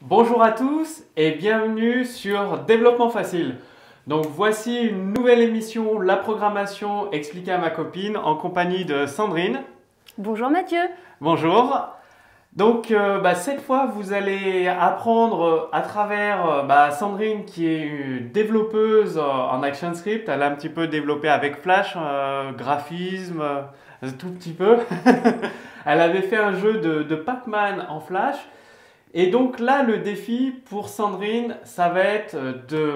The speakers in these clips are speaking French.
Bonjour à tous et bienvenue sur Développement Facile. Donc voici une nouvelle émission, la programmation expliquée à ma copine en compagnie de Sandrine. Bonjour Mathieu. Bonjour. Donc cette fois vous allez apprendre à travers Sandrine qui est une développeuse en ActionScript. Elle a un petit peu développé avec Flash, graphisme, un tout petit peu. Elle avait fait un jeu de Pac-Man en Flash. Et donc là, le défi pour Sandrine, ça va être de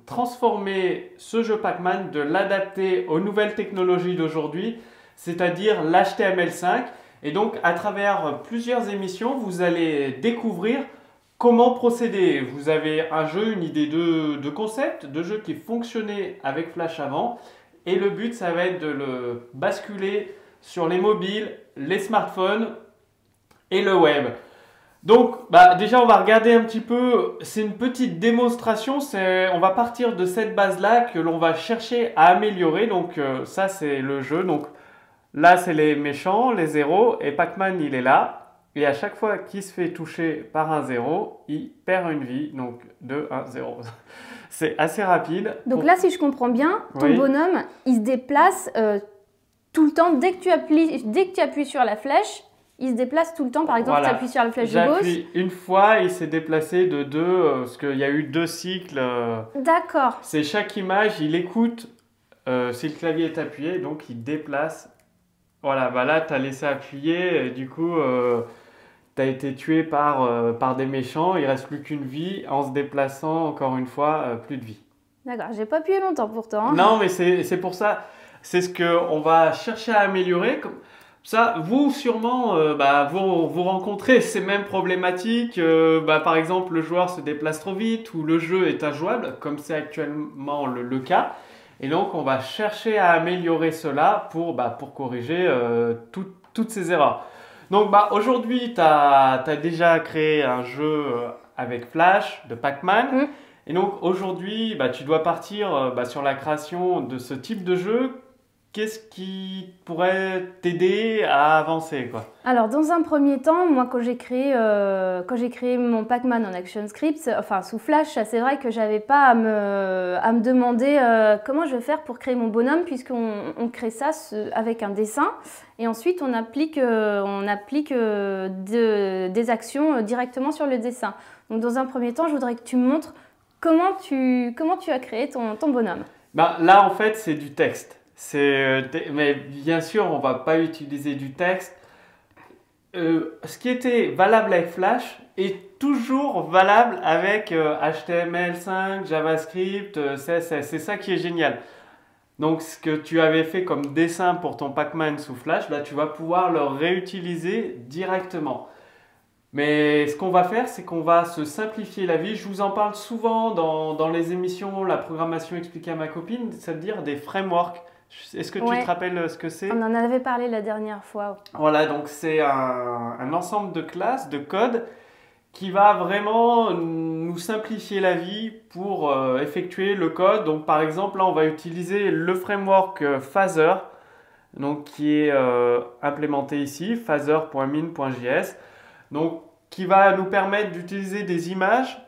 transformer ce jeu Pac-Man, de l'adapter aux nouvelles technologies d'aujourd'hui, c'est-à-dire l'HTML5. Et donc, à travers plusieurs émissions, vous allez découvrir comment procéder. Vous avez un jeu, une idée de concept, de jeu qui fonctionnait avec Flash avant. Et le but, ça va être de le basculer sur les mobiles, les smartphones et le web. Donc, déjà, on va regarder un petit peu. C'est une petite démonstration. On va partir de cette base-là que l'on va chercher à améliorer. Donc, ça, c'est le jeu. Donc, là, c'est les méchants, les zéros. Et Pac-Man, il est là. Et à chaque fois qu'il se fait toucher par un zéro, il perd une vie. Donc, 2, 1, 0. C'est assez rapide. Donc là, si je comprends bien, ton bonhomme, il se déplace tout le temps. Dès que tu appuies sur la flèche, il se déplace tout le temps. Par exemple, tu appuies sur la flèche de gauche. J'appuie une fois, il s'est déplacé de 2, parce qu'il y a eu 2 cycles. D'accord. C'est chaque image, il écoute si le clavier est appuyé, donc il déplace. Voilà, là, tu as laissé appuyer, et du coup, tu as été tué par des méchants. Il reste plus qu'une vie. En se déplaçant, encore une fois, plus de vie. D'accord, j'ai pas appuyé longtemps pourtant. Non, mais c'est pour ça. C'est ce qu'on va chercher à améliorer. Ça, vous sûrement, vous rencontrez ces mêmes problématiques. Par exemple, le joueur se déplace trop vite ou le jeu est injouable, comme c'est actuellement le cas. Et donc, on va chercher à améliorer cela pour corriger toutes ces erreurs. Donc, aujourd'hui, tu as déjà créé un jeu avec Flash de Pac-Man. Et donc, aujourd'hui, tu dois partir sur la création de ce type de jeu. Qu'est-ce qui pourrait t'aider à avancer, quoi? Alors, dans un premier temps, moi, quand j'ai créé mon Pac-Man en ActionScript, enfin sous Flash, c'est vrai que j'avais pas à me demander comment je vais faire pour créer mon bonhomme, puisqu'on crée ça avec un dessin et ensuite on applique des actions directement sur le dessin. Donc, dans un premier temps, je voudrais que tu me montres comment tu as créé ton bonhomme. Là, en fait, c'est du texte. Mais bien sûr, on ne va pas utiliser du texte. Ce qui était valable avec Flash est toujours valable avec HTML5, JavaScript, CSS. C'est ça qui est génial. Donc, ce que tu avais fait comme dessin pour ton Pac-Man sous Flash, tu vas pouvoir le réutiliser directement. Mais ce qu'on va faire, c'est qu'on va se simplifier la vie. Je vous en parle souvent dans les émissions, la programmation expliquée à ma copine, c'est-à-dire des frameworks. Est-ce que tu te rappelles ce que c'est? On en avait parlé la dernière fois. Voilà, donc c'est un ensemble de classes, de codes qui va vraiment nous simplifier la vie pour effectuer le code. Donc par exemple, là, on va utiliser le framework Phaser, donc qui est implémenté ici, phaser.min.js, donc qui va nous permettre d'utiliser des images,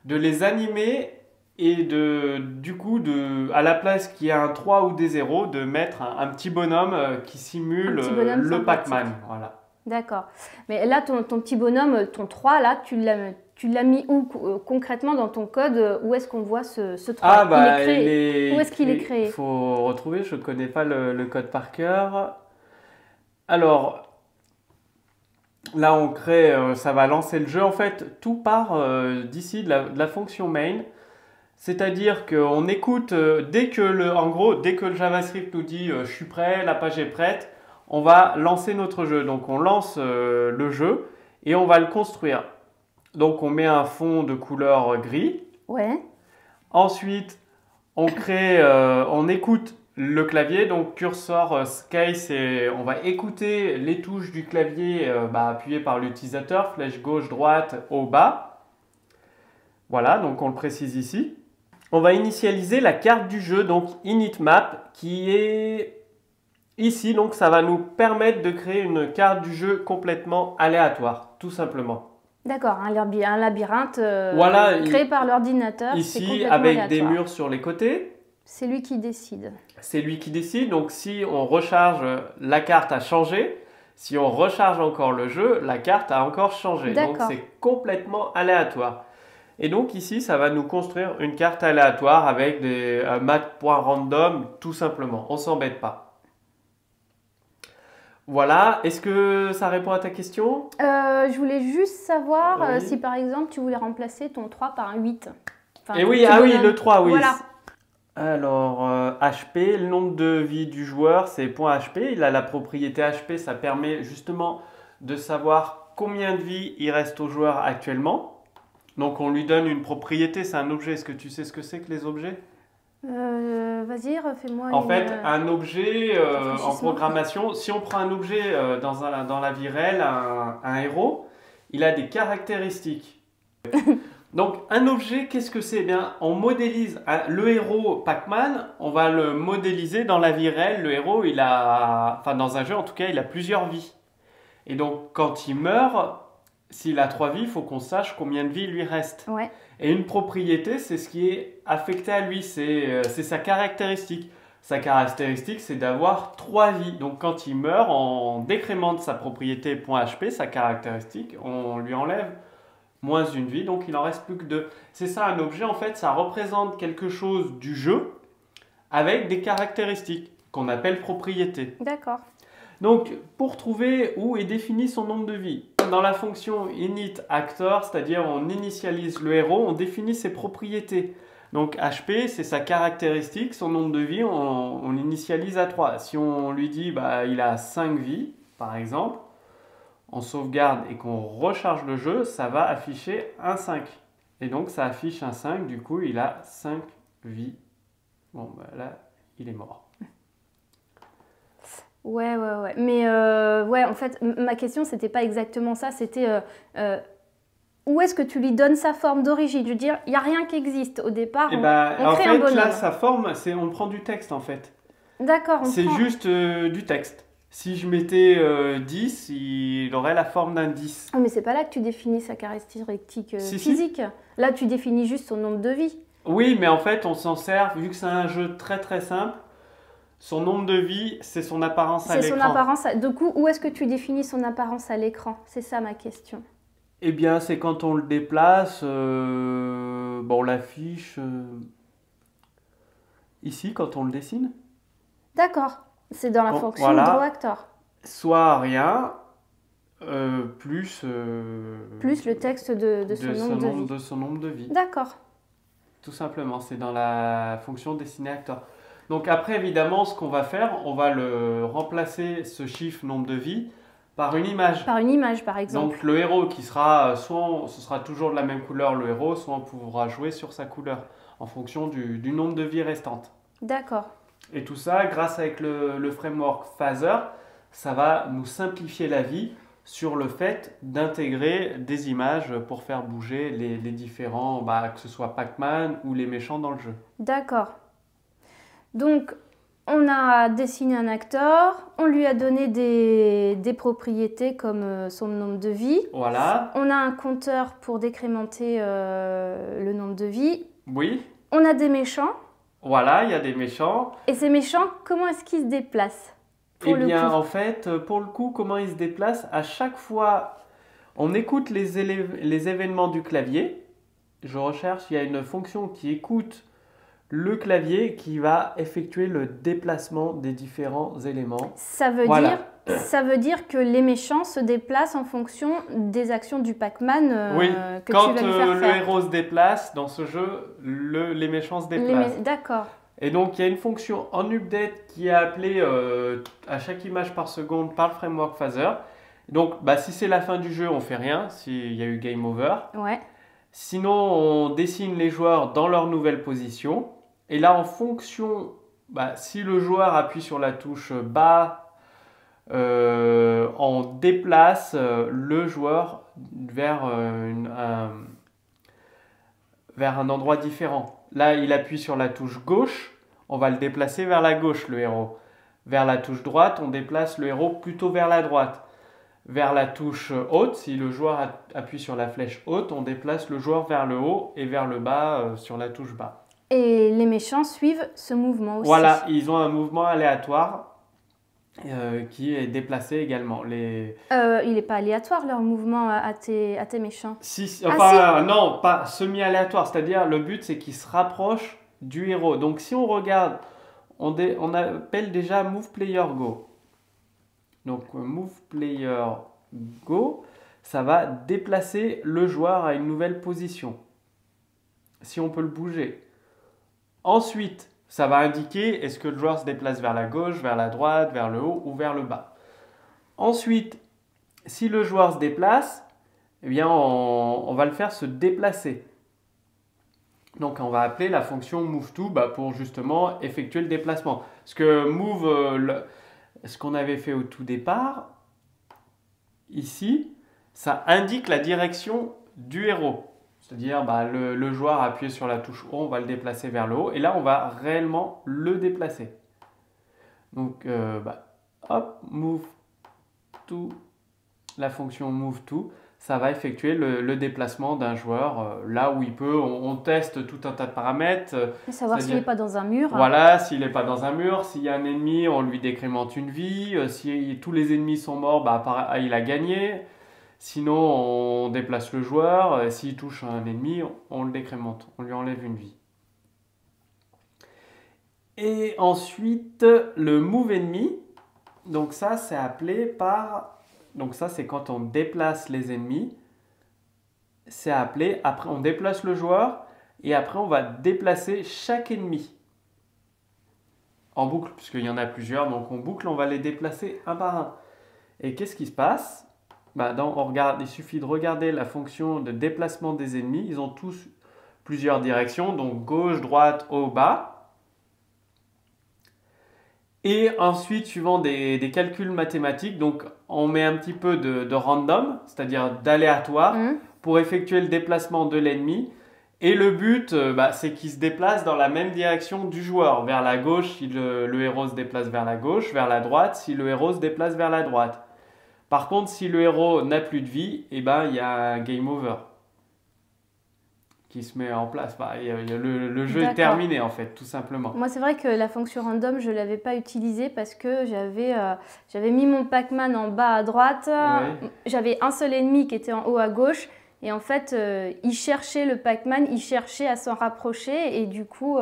de les animer et du coup, à la place qu'il y ait un 3 ou des 0, de mettre un petit bonhomme qui simule le Pac-Man. Voilà. D'accord. Mais là, ton petit bonhomme, ton 3, là, tu l'as mis où concrètement dans ton code? Où est-ce qu'on voit ce 3? Il est créé. Où est-ce qu'il est créé? Il faut retrouver, je ne connais pas le code par cœur. Alors, là, on crée, ça va lancer le jeu. En fait, tout part d'ici, de la fonction main. C'est-à-dire qu'on écoute, dès que le JavaScript nous dit je suis prêt, la page est prête, on va lancer notre jeu. Donc on lance le jeu et on va le construire. Donc on met un fond de couleur gris. Ouais. Ensuite, on écoute le clavier, donc cursor case, et on va écouter les touches du clavier appuyées par l'utilisateur, flèche gauche, droite, haut, bas. Voilà, donc on le précise ici. On va initialiser la carte du jeu, donc initMap, qui est ici. Donc ça va nous permettre de créer une carte du jeu complètement aléatoire, tout simplement. D'accord, un labyrinthe Voilà, créé par l'ordinateur. C'est ici complètement avec des aléatoire. murs sur les côtés. C'est lui qui décide. C'est lui qui décide. Donc si on recharge, la carte a changé. Si on recharge encore le jeu, la carte a encore changé. Donc D'accord. c'est complètement aléatoire. Et donc ici, ça va nous construire une carte aléatoire avec des mat.random tout simplement. On s'embête pas. Voilà, est-ce que ça répond à ta question? Je voulais juste savoir Oui. si par exemple tu voulais remplacer ton 3 par un 8. Enfin, Et oui, tu ah oui, donnes- le 3, oui. Voilà. Alors, HP, le nombre de vie du joueur, c'est .HP. Il a la propriété HP, ça permet justement de savoir combien de vie il reste au joueur actuellement. Donc, on lui donne une propriété, c'est un objet. Est-ce que tu sais ce que c'est que les objets? Vas-y, refais-moi En une... fait, un objet en rafraîchissement. programmation, si on prend un objet dans la vie réelle, un héros, il a des caractéristiques. Donc, un objet, qu'est-ce que c'est? Eh bien, on modélise le héros Pac-Man, on va le modéliser dans la vie réelle. Le héros, enfin, dans un jeu en tout cas, il a plusieurs vies. Et donc, quand il meurt, s'il a 3 vies, il faut qu'on sache combien de vies il lui reste. Ouais. Et une propriété, c'est ce qui est affecté à lui, c'est sa caractéristique. Sa caractéristique, c'est d'avoir 3 vies. Donc, quand il meurt, on décrémente sa propriété .hp, sa caractéristique, on lui enlève moins une vie, donc il en reste plus que 2. C'est ça un objet, en fait, ça représente quelque chose du jeu avec des caractéristiques qu'on appelle propriétés. D'accord. Donc, pour trouver où est défini son nombre de vies, dans la fonction init_actor, c'est-à-dire on initialise le héros, on définit ses propriétés. Donc, HP, c'est sa caractéristique, son nombre de vies, on l'initialise à 3. Si on lui dit il a 5 vies, par exemple, on sauvegarde et qu'on recharge le jeu, ça va afficher un 5. Et donc, ça affiche un 5, du coup, il a 5 vies. Bon, là, il est mort. Ouais. Mais ouais, en fait, ma question, c'était pas exactement ça. C'était où est-ce que tu lui donnes sa forme d'origine? Je veux dire, il n'y a rien qui existe. Au départ, Et on en crée fait, un bonhomme. là, sa forme, on prend du texte, en fait. D'accord, C'est juste du texte. Si je mettais 10, il aurait la forme d'un 10. Oh, mais c'est pas là que tu définis sa caractéristique Si. physique. Là, tu définis juste son nombre de vies. Oui, mais en fait, on s'en sert, vu que c'est un jeu très très simple, son nombre de vies, c'est son apparence à C'est l'écran. son apparence. Du coup, où est-ce que tu définis son apparence à l'écran? C'est ça ma question. Eh bien, c'est quand on le déplace, on l'affiche ici, quand on le dessine. D'accord. C'est dans la Bon, fonction voilà. draw actor. Soit rien, plus Plus le texte de son nombre de vies. de son nombre de vies. D'accord. Tout simplement, c'est dans la fonction dessiner acteur. Donc après, évidemment, ce qu'on va faire, on va le remplacer, ce chiffre nombre de vies, par une image. Par une image, par exemple. Donc le héros qui sera, soit ce sera toujours de la même couleur le héros, soit on pourra jouer sur sa couleur, en fonction du nombre de vies restantes. D'accord. Et tout ça, grâce avec le framework Phaser, ça va nous simplifier la vie sur le fait d'intégrer des images pour faire bouger les différents, que ce soit Pac-Man ou les méchants dans le jeu. D'accord. Donc, on a dessiné un acteur, on lui a donné des propriétés comme son nombre de vies. Voilà. On a un compteur pour décrémenter le nombre de vies. Oui. On a des méchants. Voilà, il y a des méchants. Et ces méchants, comment est-ce qu'ils se déplacent? Eh bien, en fait, pour le coup, comment ils se déplacent? À chaque fois, on écoute les événements du clavier. Je recherche, il y a une fonction qui écoute le clavier qui va effectuer le déplacement des différents éléments. Ça veut dire que les méchants se déplacent en fonction des actions du Pac-Man oui, que quand tu vas lui faire le faire. héros se déplace dans ce jeu, les méchants se déplacent. D'accord. Et donc, il y a une fonction en update qui est appelée à chaque image par seconde par le framework Phaser. Donc, si c'est la fin du jeu, on fait rien, s'il y a eu game over. Ouais. Sinon, on dessine les joueurs dans leur nouvelle position. Et là, en fonction, si le joueur appuie sur la touche bas, on déplace le joueur vers un endroit différent. Là, il appuie sur la touche gauche, on va le déplacer vers la gauche, le héros. Vers la touche droite, on déplace le héros plutôt vers la droite. vers la touche haute. Si le joueur appuie sur la flèche haute, on déplace le joueur vers le haut et vers le bas sur la touche bas. Et les méchants suivent ce mouvement aussi. Voilà, ils ont un mouvement aléatoire qui est déplacé également. Il n'est pas aléatoire leur mouvement à tes méchants. Non, pas semi-aléatoire. C'est-à-dire, le but, c'est qu'ils se rapprochent du héros. Donc, si on regarde, on appelle déjà Move Player Go. Donc, Move Player Go, ça va déplacer le joueur à une nouvelle position. Si on peut le bouger. Ensuite, ça va indiquer est-ce que le joueur se déplace vers la gauche, vers la droite, vers le haut ou vers le bas. Ensuite, si le joueur se déplace, eh bien on va le faire se déplacer. Donc on va appeler la fonction MoveTo pour justement effectuer le déplacement. Parce que move, ce qu'on avait fait au tout départ, ici, ça indique la direction du héros. C'est-à-dire le joueur a appuyé sur la touche haut, on va le déplacer vers le haut. Et là, on va réellement le déplacer. Donc, hop, move to, la fonction move to, ça va effectuer le déplacement d'un joueur là où il peut. On teste tout un tas de paramètres. Savoir s'il n'est pas dans un mur. Voilà, s'il n'est pas dans un mur. S'il y a un ennemi, on lui décrémente une vie. Si tous les ennemis sont morts, il a gagné. Sinon, on déplace le joueur. S'il touche un ennemi, on le décrémente. On lui enlève une vie. Et ensuite, le move ennemi. Donc ça, c'est appelé par... Donc ça, c'est quand on déplace les ennemis. C'est appelé... Après, on déplace le joueur. Et après, on va déplacer chaque ennemi. En boucle, puisqu'il y en a plusieurs. Donc en boucle, on va les déplacer un par un. Et qu'est-ce qui se passe ? Il suffit de regarder la fonction de déplacement des ennemis. Ils ont tous plusieurs directions, donc gauche, droite, haut, bas. Et ensuite, suivant des calculs mathématiques, donc on met un petit peu de random, c'est-à-dire d'aléatoire, pour effectuer le déplacement de l'ennemi. Et le but, c'est qu'il se déplace dans la même direction du joueur. Vers la gauche, si le héros se déplace vers la gauche, vers la droite, si le héros se déplace vers la droite. Par contre, si le héros n'a plus de vie, il y a un game over qui se met en place. Le jeu est terminé en fait, tout simplement. Moi, c'est vrai que la fonction random, je ne l'avais pas utilisée parce que j'avais mis mon Pac-Man en bas à droite. Ouais. J'avais un seul ennemi qui était en haut à gauche. Et en fait, il cherchait le Pac-Man, il cherchait à s'en rapprocher. Et du coup,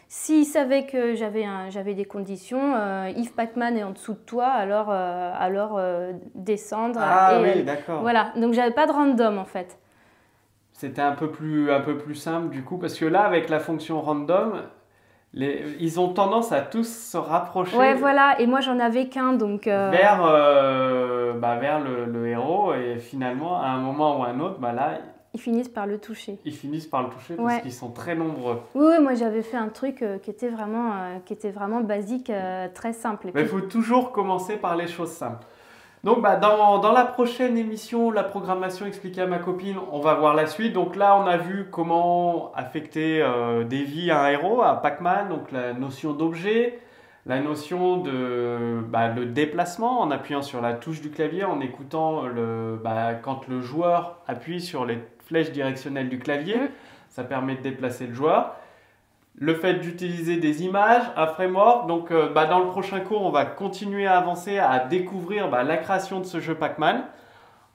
s'il savait que j'avais des conditions, if Pac-Man est en dessous de toi, alors descendre. Ah oui, d'accord. Voilà, donc j'avais pas de random en fait. C'était un peu plus simple du coup, parce que là, avec la fonction random, ils ont tendance à tous se rapprocher. Ouais, voilà, et moi j'en avais qu'un, donc... Vers le héros, et finalement, à un moment ou à un autre, là... Ils finissent par le toucher. Ils finissent par le toucher parce qu'ils sont très nombreux. Oui, moi j'avais fait un truc qui était vraiment basique, très simple. Mais il faut toujours commencer par les choses simples. Donc dans la prochaine émission, la programmation expliquée à ma copine, on va voir la suite. Donc là, on a vu comment affecter des vies à un héros, à Pac-Man, donc la notion d'objet, la notion de le déplacement en appuyant sur la touche du clavier, en écoutant quand le joueur appuie sur les flèches directionnelles du clavier, ça permet de déplacer le joueur. Le fait d'utiliser des images, un framework. Donc dans le prochain cours, on va continuer à avancer, à découvrir la création de ce jeu Pac-Man.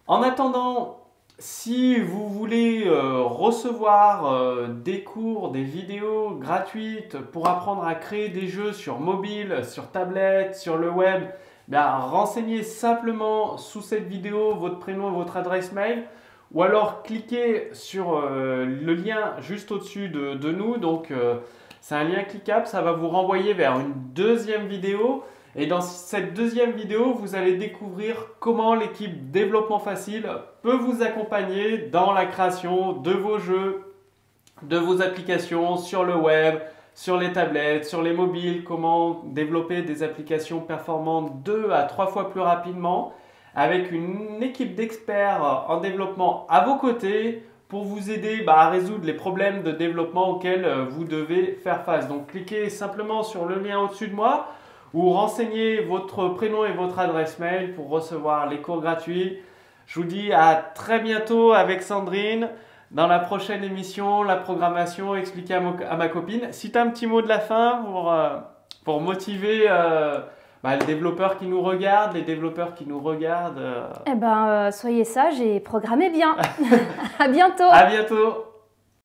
En attendant, si vous voulez recevoir des cours, des vidéos gratuites pour apprendre à créer des jeux sur mobile, sur tablette, sur le web, renseignez simplement sous cette vidéo votre prénom et votre adresse mail. Ou alors cliquez sur le lien juste au-dessus de nous. Donc c'est un lien cliquable, ça va vous renvoyer vers une deuxième vidéo. Et dans cette deuxième vidéo, vous allez découvrir comment l'équipe Développement Facile peut vous accompagner dans la création de vos jeux, de vos applications sur le web, sur les tablettes, sur les mobiles, comment développer des applications performantes 2 à 3 fois plus rapidement, avec une équipe d'experts en développement à vos côtés pour vous aider à résoudre les problèmes de développement auxquels vous devez faire face. Donc cliquez simplement sur le lien au-dessus de moi ou renseignez votre prénom et votre adresse mail pour recevoir les cours gratuits. Je vous dis à très bientôt avec Sandrine dans la prochaine émission, la programmation expliquée à ma copine. Si tu as un petit mot de la fin pour motiver les développeurs qui nous regardent, les développeurs qui nous regardent. Eh ben, soyez sages et programmez bien. À bientôt. À bientôt.